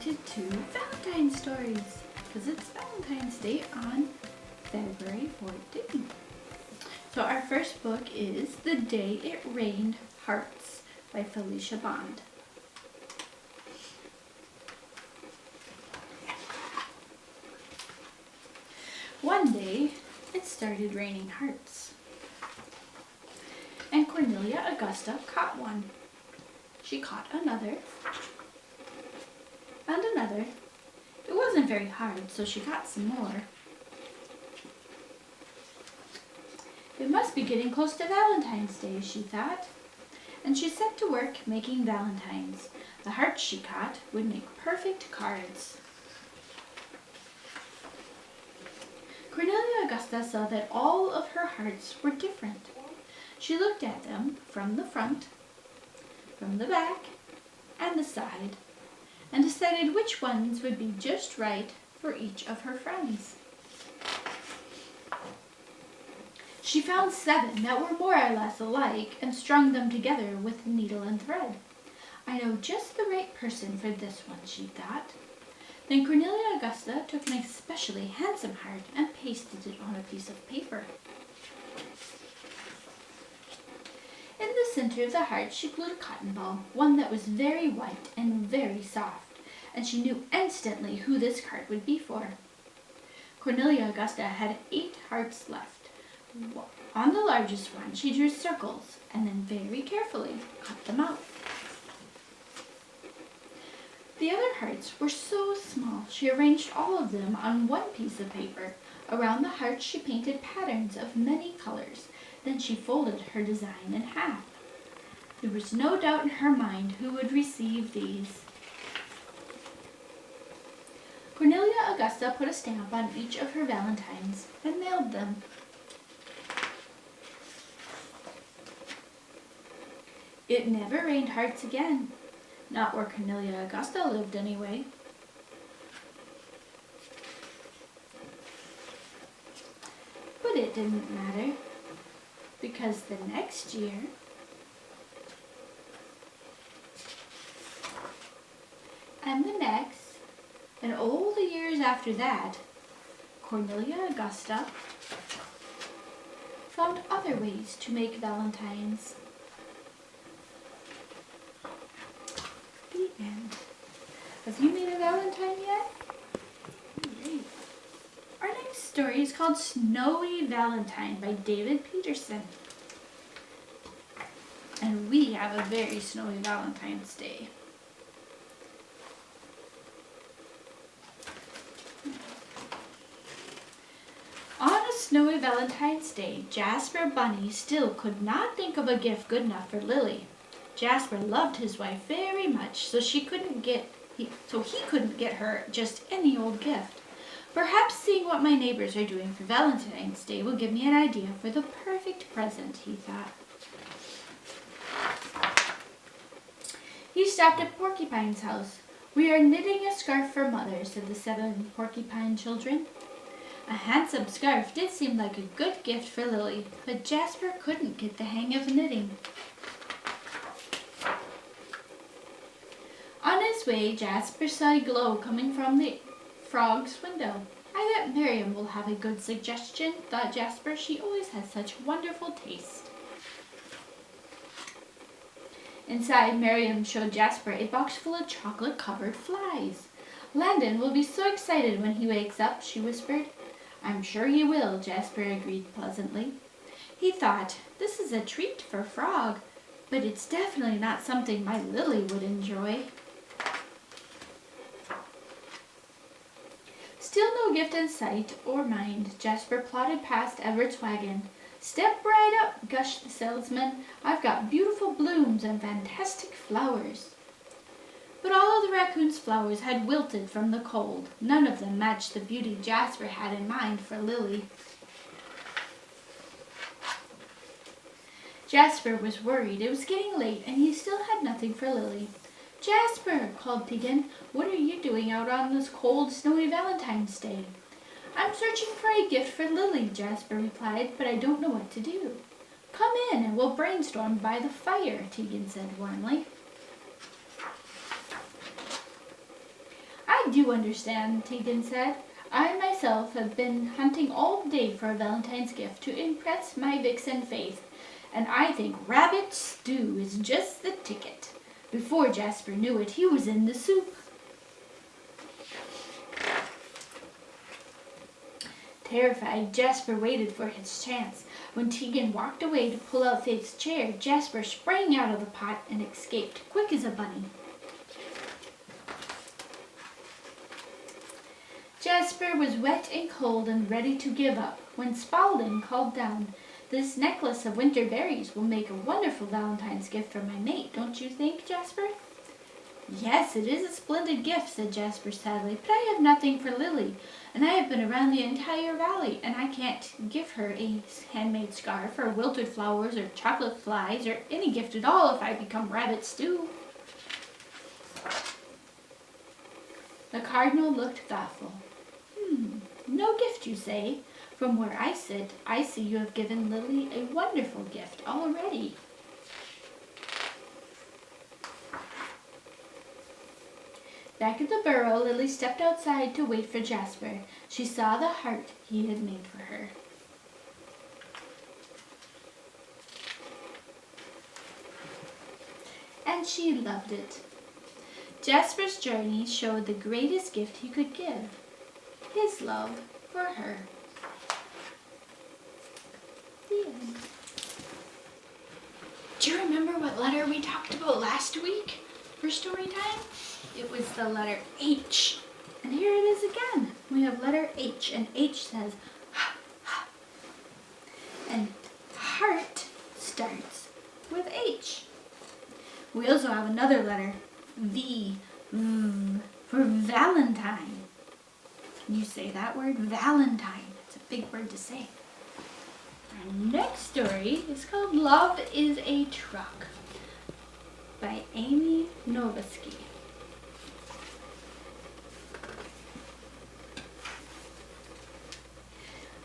to do Valentine stories because it's Valentine's Day on February 14th. So our first book is The Day It Rained Hearts by Felicia Bond. One day, it started raining hearts, and Cornelia Augusta caught one. She caught another, and another. It wasn't very hard, so she got some more. It must be getting close to Valentine's Day, she thought, and she set to work making valentines. The hearts she caught would make perfect cards. Cornelia Augusta saw that all of her hearts were different. She looked at them from the front, from the back, and the side, and decided which ones would be just right for each of her friends. She found 7 that were more or less alike and strung them together with needle and thread. I know just the right person for this one, she thought. Then Cornelia Augusta took an especially handsome heart and pasted it on a piece of paper. In the center of the heart she glued a cotton ball, one that was very white and very soft, and she knew instantly who this card would be for. Cornelia Augusta had 8 hearts left. On the largest one she drew circles and then very carefully cut them out. The other hearts were so small she arranged all of them on one piece of paper. Around the hearts she painted patterns of many colors. Then she folded her design in half. There was no doubt in her mind who would receive these. Cornelia Augusta put a stamp on each of her valentines and mailed them. It never rained hearts again. Not where Cornelia Augusta lived, anyway. But it didn't matter, because the next year, and the next, and all the years after that, Cornelia Augusta found other ways to make valentines. And have you made a valentine yet? Great. Our next story is called Snowy Valentine by David Peterson. And we have a very snowy Valentine's Day. On a snowy Valentine's Day, Jasper Bunny still could not think of a gift good enough for Lily. Jasper loved his wife very much, so he couldn't get her just any old gift. Perhaps seeing what my neighbors are doing for Valentine's Day will give me an idea for the perfect present, he thought. He stopped at Porcupine's house. We are knitting a scarf for Mother, said the 7 Porcupine children. A handsome scarf did seem like a good gift for Lily, but Jasper couldn't get the hang of knitting. On his way, Jasper saw a glow coming from the frog's window. I bet Miriam will have a good suggestion, thought Jasper. She always has such wonderful taste. Inside, Miriam showed Jasper a box full of chocolate-covered flies. Landon will be so excited when he wakes up, she whispered. I'm sure he will, Jasper agreed pleasantly. He thought, this is a treat for Frog, but it's definitely not something my Lily would enjoy. Still no gift in sight or mind, Jasper plodded past Everett's wagon. Step right up, gushed the salesman. I've got beautiful blooms and fantastic flowers. But all of the raccoon's flowers had wilted from the cold. None of them matched the beauty Jasper had in mind for Lily. Jasper was worried. It was getting late, and he still had nothing for Lily. Jasper, called Tegan, what are you doing out on this cold, snowy Valentine's Day? I'm searching for a gift for Lily, Jasper replied, but I don't know what to do. Come in and we'll brainstorm by the fire, Tegan said warmly. I do understand, Tegan said. I myself have been hunting all day for a Valentine's gift to impress my vixen Faith, and I think rabbit stew is just the ticket. Before Jasper knew it, he was in the soup. Terrified, Jasper waited for his chance. When Tegan walked away to pull out Faith's chair, Jasper sprang out of the pot and escaped, quick as a bunny. Jasper was wet and cold and ready to give up when Spalding called down, "This necklace of winter berries will make a wonderful Valentine's gift for my mate, don't you think, Jasper?" "Yes, it is a splendid gift," said Jasper sadly, "but I have nothing for Lily, and I have been around the entire valley, and I can't give her a handmade scarf or wilted flowers or chocolate flies or any gift at all if I become rabbit stew." The cardinal looked thoughtful. No gift, you say? From where I sit, I see you have given Lily a wonderful gift already." Back at the burrow, Lily stepped outside to wait for Jasper. She saw the heart he had made for her. And she loved it. Jasper's journey showed the greatest gift he could give, his love for her. The end. Do you remember what letter we talked about last week for story time? It was the letter H. And here it is again. We have letter H, and H says ha, ha. And heart starts with H. We also have another letter, V, for Valentine. Can you say that word? Valentine. It's a big word to say. Our next story is called Love is a Truck by Amy Novisky.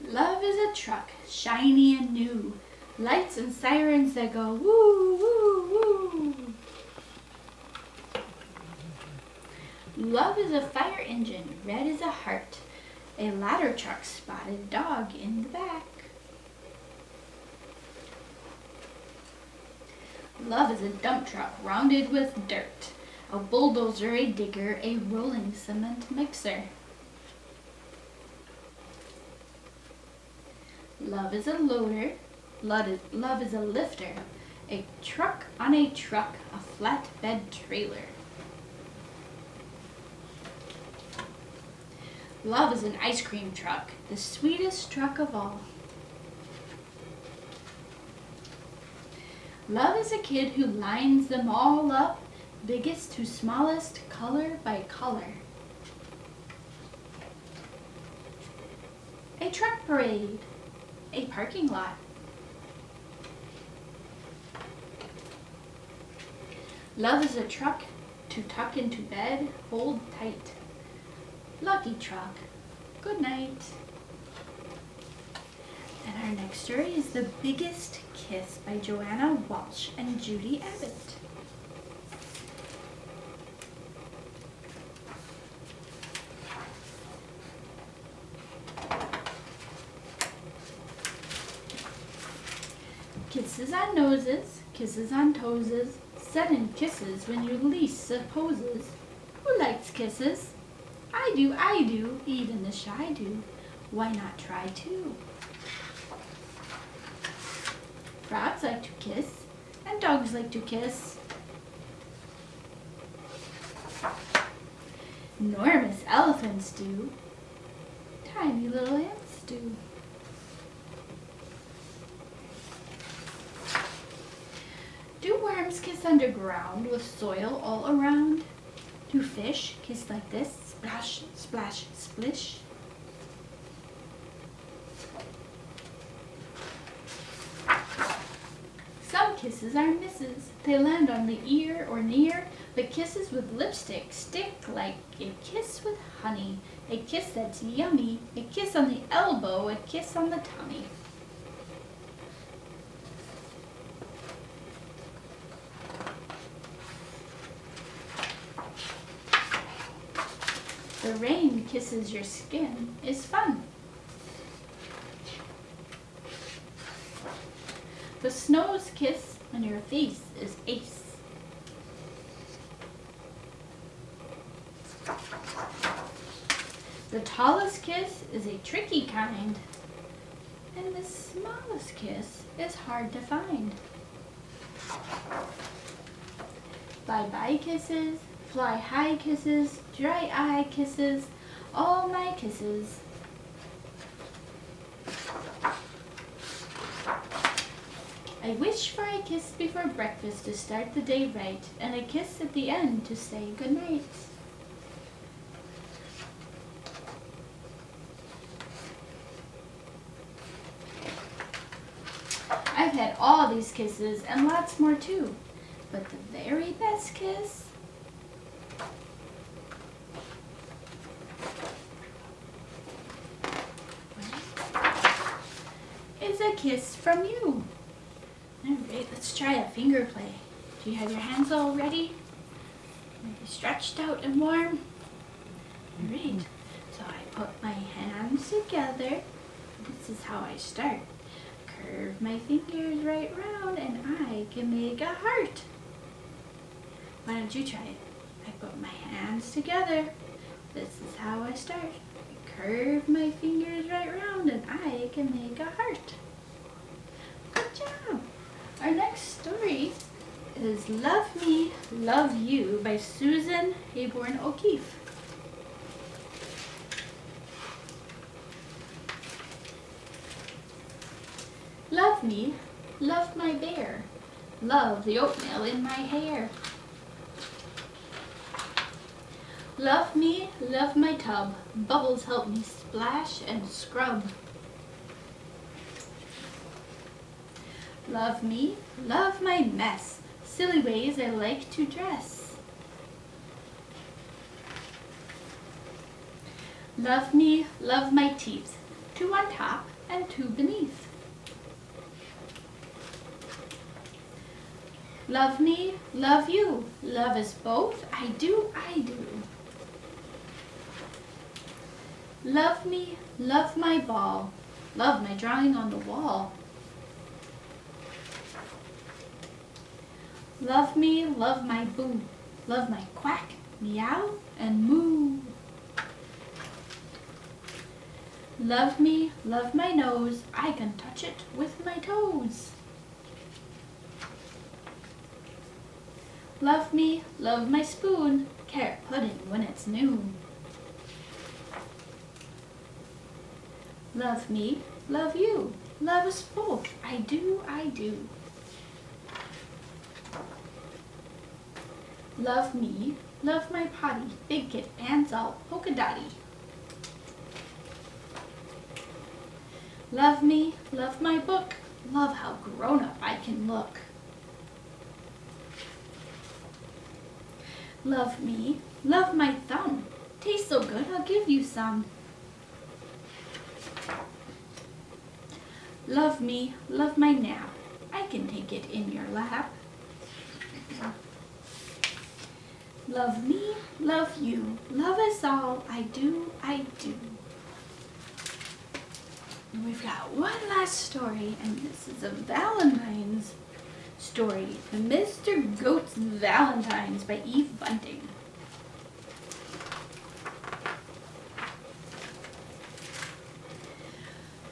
Love is a truck, shiny and new, lights and sirens that go woo, woo, woo. Love is a fire engine, red as a heart, a ladder truck, spotted dog in the back. Love is a dump truck, rounded with dirt, a bulldozer, a digger, a rolling cement mixer. Love is a loader, love is a lifter, a truck on a truck, a flatbed trailer. Love is an ice cream truck, the sweetest truck of all. Love is a kid who lines them all up, biggest to smallest, color by color. A truck parade, a parking lot. Love is a truck to tuck into bed, hold tight. Lucky truck, good night. And our next story is The Biggest Kiss by Joanna Walsh and Judy Abbott. Kisses on noses, kisses on toeses, sudden kisses when you least supposes. Who likes kisses? I do, even the shy do. Why not try too? Frogs like to kiss, and dogs like to kiss. Enormous elephants do. Tiny little ants do. Do worms kiss underground with soil all around? Do fish kiss like this? Splash, splash, splish. Some kisses are misses. They land on the ear or near, but kisses with lipstick stick like a kiss with honey. A kiss that's yummy, a kiss on the elbow, a kiss on the tummy. The rain kisses your skin is fun. The snow's kiss on your face is ace. The tallest kiss is a tricky kind, and the smallest kiss is hard to find. Bye-bye kisses, fly high kisses, dry eye kisses, all my kisses. I wish for a kiss before breakfast to start the day right, and a kiss at the end to say goodnight. I've had all these kisses and lots more too, but the very best kiss is a kiss from you. Alright, let's try a finger play. Do you have your hands all ready? Are you stretched out and warm? Alright, so I put my hands together. This is how I start. Curve my fingers right round and I can make a heart. Why don't you try it? I put my hands together. This is how I start. I curve my fingers right round and I can make a heart. Good job! Our next story is Love Me, Love You by Susan Hayborn O'Keefe. Love me, love my bear, love the oatmeal in my hair. Love me, love my tub, bubbles help me splash and scrub. Love me, love my mess, silly ways I like to dress. Love me, love my teeth, two on top and two beneath. Love me, love you, love us both, I do, I do. Love me, love my ball, love my drawing on the wall. Love me, love my boo, love my quack, meow, and moo. Love me, love my nose, I can touch it with my toes. Love me, love my spoon, carrot pudding when it's noon. Love me, love you, love us both, I do, I do. Love me, love my potty, big kit, pants all polka dotty. Love me, love my book, love how grown up I can look. Love me, love my thumb, tastes so good I'll give you some. Love me, love my nap, I can take it in your lap. Love me, love you, love us all, I do, I do. And we've got one last story, and this is a Valentine's story, Mr. Goats Valentines by Eve Bunting.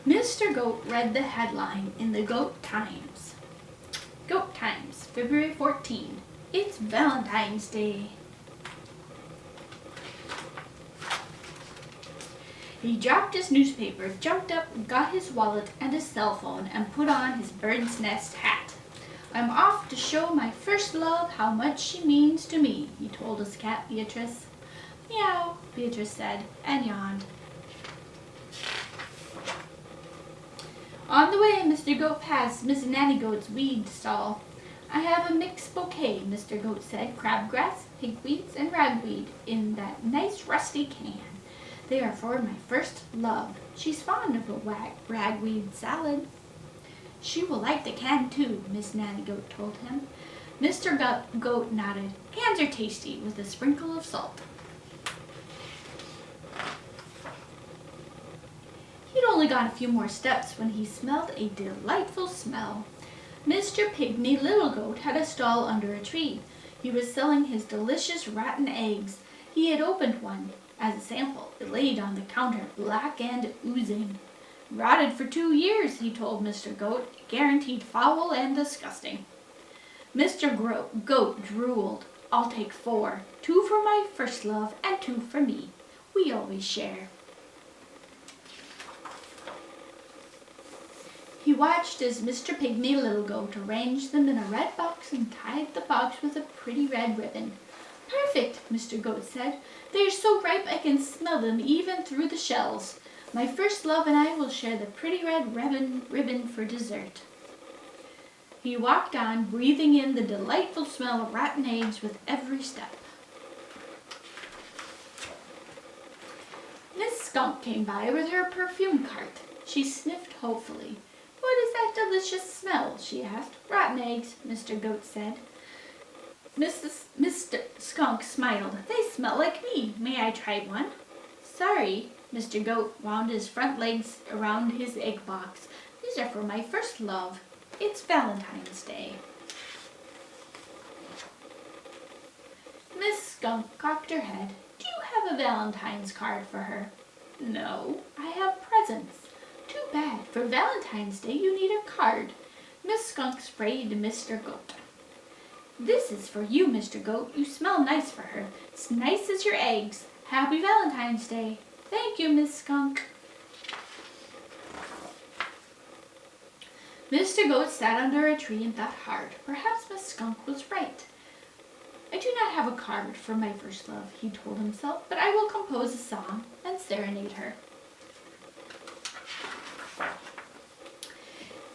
Mr. Goat read the headline in the Goat Times. Goat Times, February 14. It's Valentine's Day. He dropped his newspaper, jumped up, got his wallet and his cell phone, and put on his bird's nest hat. I'm off to show my first love how much she means to me, he told his cat Beatrice. Meow, Beatrice said, and yawned. On the way, Mr. Goat passed Miss Nanny Goat's weed stall. I have a mixed bouquet, Mr. Goat said, crabgrass, pigweeds, and ragweed in that nice rusty can. They are for my first love. She's fond of a ragweed salad. She will like the can too, Miss Nanny Goat told him. Mr. Goat nodded. Cans are tasty with a sprinkle of salt. only gone a few more steps when he smelled a delightful smell. Mr. Pygmy Little Goat had a stall under a tree. He was selling his delicious rotten eggs. He had opened one. As a sample, it laid on the counter, black and oozing. "Rotted for 2 years," he told Mr. Goat. "Guaranteed foul and disgusting." Mr. Goat drooled. "I'll take 4. 2 for my first love and 2 for me. We always share." He watched as Mr. Pygmy Little Goat arranged them in a red box and tied the box with a pretty red ribbon. "Perfect," Mr. Goat said. "They are so ripe I can smell them even through the shells. My first love and I will share the pretty red ribbon for dessert." He walked on, breathing in the delightful smell of rotten eggs with every step. Miss Skunk came by with her perfume cart. She sniffed hopefully. "What is that delicious smell?" she asked. "Rotten eggs," Mr. Goat said. Mr. Skunk smiled. "They smell like me. May I try one?" "Sorry." Mr. Goat wound his front legs around his egg box. "These are for my first love. It's Valentine's Day." Miss Skunk cocked her head. "Do you have a Valentine's card for her?" "No, I have presents." "Too bad. For Valentine's Day you need a card." Miss Skunk sprayed Mr. Goat. "This is for you, Mr. Goat. You smell nice for her. It's nice as your eggs. Happy Valentine's Day." "Thank you, Miss Skunk." Mr. Goat sat under a tree and thought hard. Perhaps Miss Skunk was right. "I do not have a card for my first love," he told himself, "but I will compose a song and serenade her."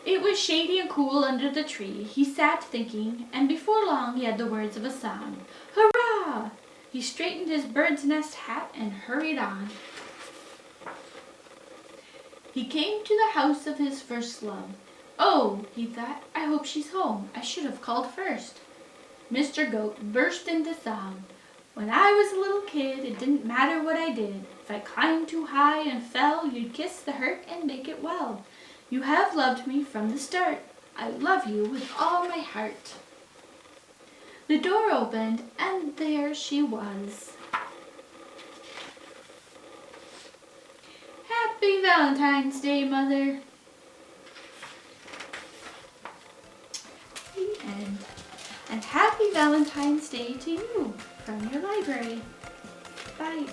It was shady and cool under the tree. He sat thinking, and before long he had the words of a song. "Hurrah!" He straightened his bird's nest hat and hurried on. He came to the house of his first love. "Oh," he thought, "I hope she's home. I should have called first." Mr. Goat burst into song. "When I was a little kid, it didn't matter what I did. If I climbed too high and fell, you'd kiss the hurt and make it well. You have loved me from the start. I love you with all my heart." The door opened, and there she was. "Happy Valentine's Day, Mother." The end. And happy Valentine's Day to you from your library. Bye.